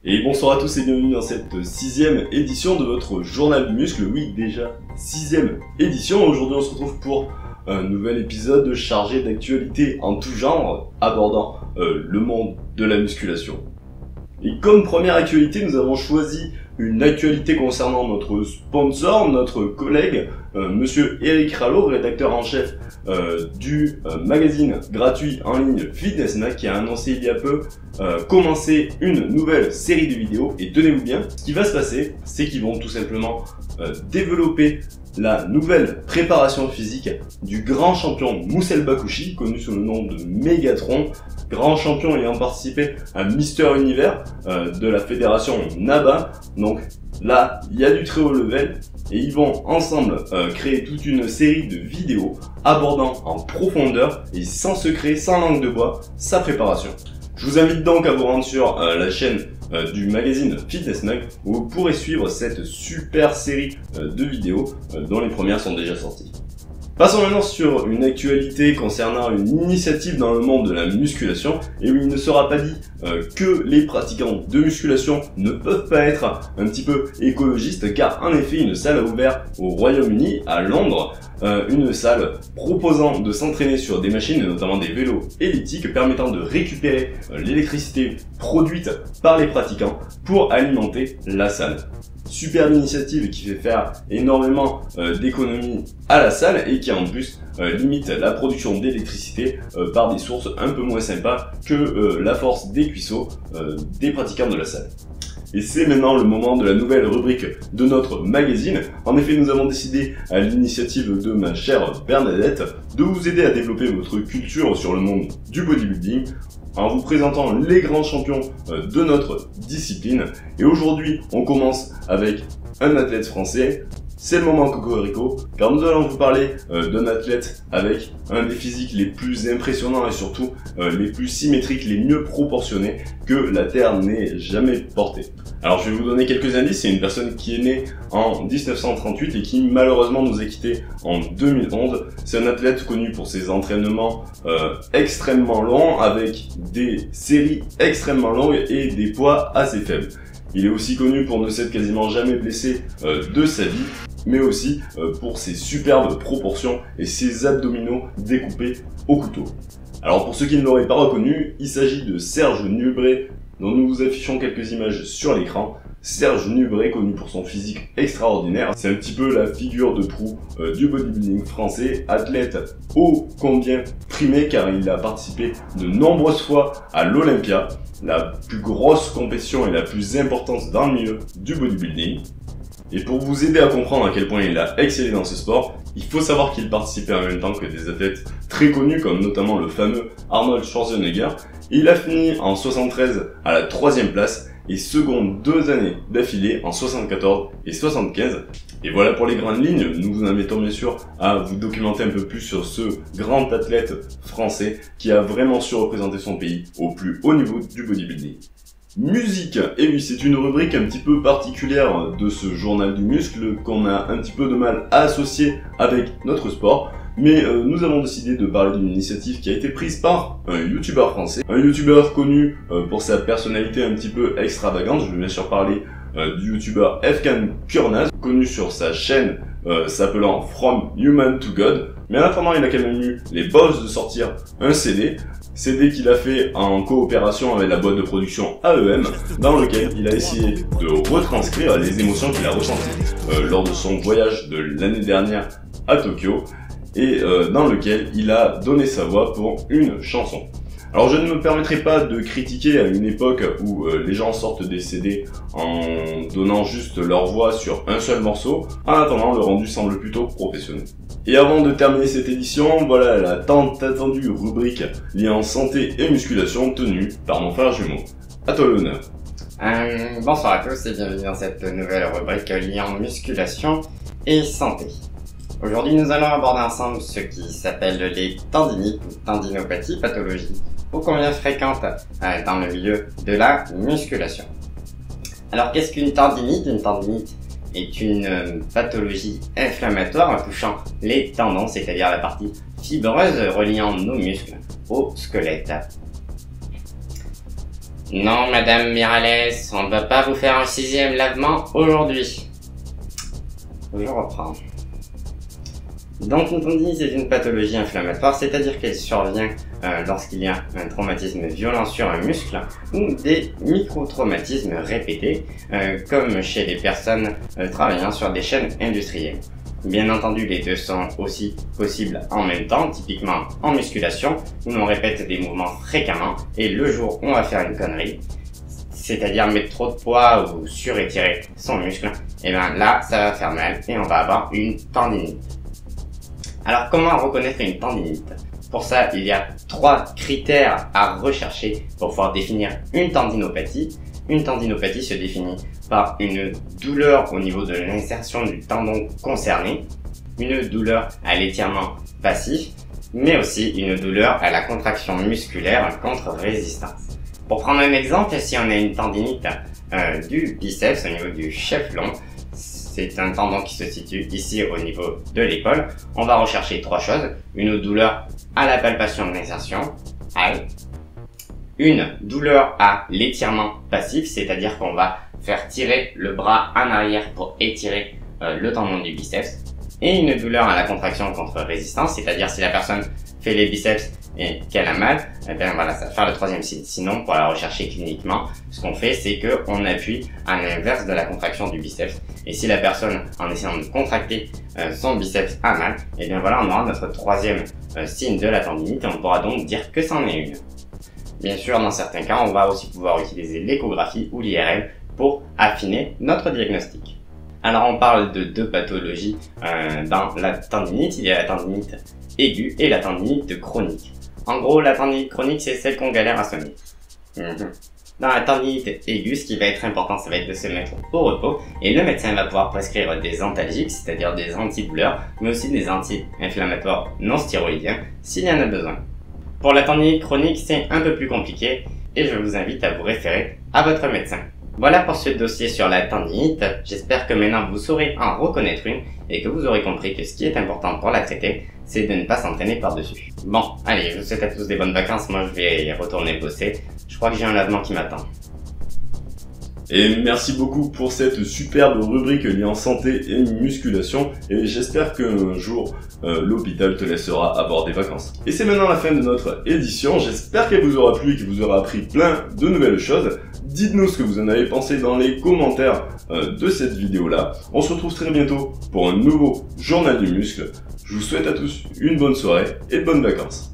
Et bonsoir à tous et bienvenue dans cette 6e édition de votre journal du muscle. Oui, déjà 6e édition. Aujourd'hui on se retrouve pour un nouvel épisode chargé d'actualités en tout genre, abordant le monde de la musculation. Et comme première actualité, nous avons choisi une actualité concernant notre sponsor, notre collègue, monsieur Eric Rallo, rédacteur en chef du magazine gratuit en ligne Fitness Mag, qui a annoncé il y a peu commencer une nouvelle série de vidéos. Et tenez-vous bien, ce qui va se passer, c'est qu'ils vont tout simplement développer la nouvelle préparation physique du grand champion Moussel Bakouchi, connu sous le nom de Megatron, grand champion ayant participé à Mister Univers de la fédération NABA. Donc là, il y a du très haut level et ils vont ensemble créer toute une série de vidéos abordant en profondeur et sans secret, sans langue de bois, sa préparation. Je vous invite donc à vous rendre sur la chaîne du magazine Fitness Mag où vous pourrez suivre cette super série de vidéos dont les premières sont déjà sorties. Passons maintenant sur une actualité concernant une initiative dans le monde de la musculation. Et oui, il ne sera pas dit que les pratiquants de musculation ne peuvent pas être un petit peu écologistes, car en effet une salle a ouvert au Royaume-Uni, à Londres, une salle proposant de s'entraîner sur des machines, notamment des vélos elliptiques, permettant de récupérer l'électricité produite par les pratiquants pour alimenter la salle. Superbe initiative qui fait faire énormément d'économies à la salle et qui en plus limite la production d'électricité par des sources un peu moins sympas que la force des cuisseaux des pratiquants de la salle. Et c'est maintenant le moment de la nouvelle rubrique de notre magazine. En effet, nous avons décidé, à l'initiative de ma chère Bernadette, de vous aider à développer votre culture sur le monde du bodybuilding en vous présentant les grands champions de notre discipline. Et aujourd'hui, on commence avec un athlète français. C'est le moment Cocorico, car nous allons vous parler d'un athlète avec un des physiques les plus impressionnants et surtout les plus symétriques, les mieux proportionnés que la Terre n'ait jamais porté. Alors je vais vous donner quelques indices. C'est une personne qui est née en 1938 et qui malheureusement nous a quittés en 2011. C'est un athlète connu pour ses entraînements extrêmement longs, avec des séries extrêmement longues et des poids assez faibles. Il est aussi connu pour ne s'être quasiment jamais blessé de sa vie, mais aussi pour ses superbes proportions et ses abdominaux découpés au couteau. Alors pour ceux qui ne l'auraient pas reconnu, il s'agit de Serge Nubret, dont nous vous affichons quelques images sur l'écran. Serge Nubret, connu pour son physique extraordinaire, c'est un petit peu la figure de proue du bodybuilding français, athlète ô combien primé car il a participé de nombreuses fois à l'Olympia, la plus grosse compétition et la plus importante dans le milieu du bodybuilding. Et pour vous aider à comprendre à quel point il a excellé dans ce sport, il faut savoir qu'il participait en même temps que des athlètes très connus comme notamment le fameux Arnold Schwarzenegger. Il a fini en 73 à la 3e place et second 2 années d'affilée en 74 et 75. Et voilà pour les grandes lignes. Nous vous invitons bien sûr à vous documenter un peu plus sur ce grand athlète français qui a vraiment su représenter son pays au plus haut niveau du bodybuilding. Musique, et oui, c'est une rubrique un petit peu particulière de ce journal du muscle qu'on a un petit peu de mal à associer avec notre sport. Mais nous avons décidé de parler d'une initiative qui a été prise par un youtubeur français, un youtubeur connu pour sa personnalité un petit peu extravagante. Je vais bien sûr parler du youtubeur Efkan Kurnaz, connu sur sa chaîne s'appelant From Human to God. Mais en attendant, il a quand même eu les balls de sortir un CD qu'il a fait en coopération avec la boîte de production AEM, dans lequel il a essayé de retranscrire les émotions qu'il a ressenties lors de son voyage de l'année dernière à Tokyo, et dans lequel il a donné sa voix pour une chanson. Alors je ne me permettrai pas de critiquer à une époque où les gens sortent des CD en donnant juste leur voix sur un seul morceau. En attendant, le rendu semble plutôt professionnel. Et avant de terminer cette édition, voilà la tant attendue rubrique liant santé et musculation tenue par mon frère jumeau. À toi l'honneur. Bonsoir à tous et bienvenue dans cette nouvelle rubrique liant musculation et santé. Aujourd'hui, nous allons aborder ensemble ce qui s'appelle les tendinites ou tendinopathies, pathologies ô combien fréquentes dans le milieu de la musculation. Alors, qu'est-ce qu'une tendinite? Une tendinite est une pathologie inflammatoire touchant les tendons, c'est-à-dire la partie fibreuse reliant nos muscles au squelette. Non, Madame Miralles, on ne va pas vous faire un 6e lavement aujourd'hui. Je reprends. Donc une tendinite c'est une pathologie inflammatoire, c'est-à-dire qu'elle survient lorsqu'il y a un traumatisme violent sur un muscle ou des micro-traumatismes répétés, comme chez les personnes travaillant sur des chaînes industrielles. Bien entendu, les deux sont aussi possibles en même temps, typiquement en musculation, où l'on répète des mouvements fréquemment, et le jour où on va faire une connerie, c'est-à-dire mettre trop de poids ou surétirer son muscle, et bien là, ça va faire mal et on va avoir une tendinite. Alors, comment reconnaître une tendinite? Pour ça, il y a 3 critères à rechercher pour pouvoir définir une tendinopathie. Une tendinopathie se définit par une douleur au niveau de l'insertion du tendon concerné, une douleur à l'étirement passif, mais aussi une douleur à la contraction musculaire contre résistance. Pour prendre un exemple, si on a une tendinite du biceps au niveau du chef-long, c'est un tendon qui se situe ici au niveau de l'épaule, on va rechercher 3 choses. Une douleur à la palpation de l'insertion, une douleur à l'étirement passif, c'est-à-dire qu'on va faire tirer le bras en arrière pour étirer le tendon du biceps, et une douleur à la contraction contre résistance, c'est-à-dire si la personne fait les biceps et qu'elle a mal, eh bien voilà, ça va faire le 3e signe. Sinon, pour la rechercher cliniquement, ce qu'on fait, c'est qu'on appuie à l'inverse de la contraction du biceps. Et si la personne, en essayant de contracter son biceps a mal, eh bien voilà, on aura notre 3e signe de la tendinite et on pourra donc dire que c'en est une. Bien sûr, dans certains cas, on va aussi pouvoir utiliser l'échographie ou l'IRM pour affiner notre diagnostic. Alors on parle de 2 pathologies dans la tendinite. Il y a la tendinite aiguë et la tendinite chronique. En gros, la tendinite chronique, c'est celle qu'on galère à soigner. Dans la tendinite aiguë, ce qui va être important, ça va être de se mettre au repos et le médecin va pouvoir prescrire des antalgiques, c'est-à-dire des antidouleurs, mais aussi des anti-inflammatoires non stéroïdiens s'il y en a besoin. Pour la tendinite chronique, c'est un peu plus compliqué et je vous invite à vous référer à votre médecin. Voilà pour ce dossier sur la tendinite. J'espère que maintenant vous saurez en reconnaître une et que vous aurez compris que ce qui est important pour la traiter, c'est de ne pas s'entraîner par-dessus. Bon, allez, je vous souhaite à tous des bonnes vacances. Moi, je vais retourner bosser. Je crois que j'ai un lavement qui m'attend. Et merci beaucoup pour cette superbe rubrique liée santé et musculation, et j'espère qu'un jour l'hôpital te laissera avoir des vacances. Et c'est maintenant la fin de notre édition, j'espère qu'elle vous aura plu et qu'elle vous aura appris plein de nouvelles choses. Dites-nous ce que vous en avez pensé dans les commentaires de cette vidéo-là. On se retrouve très bientôt pour un nouveau journal du muscle. Je vous souhaite à tous une bonne soirée et de bonnes vacances.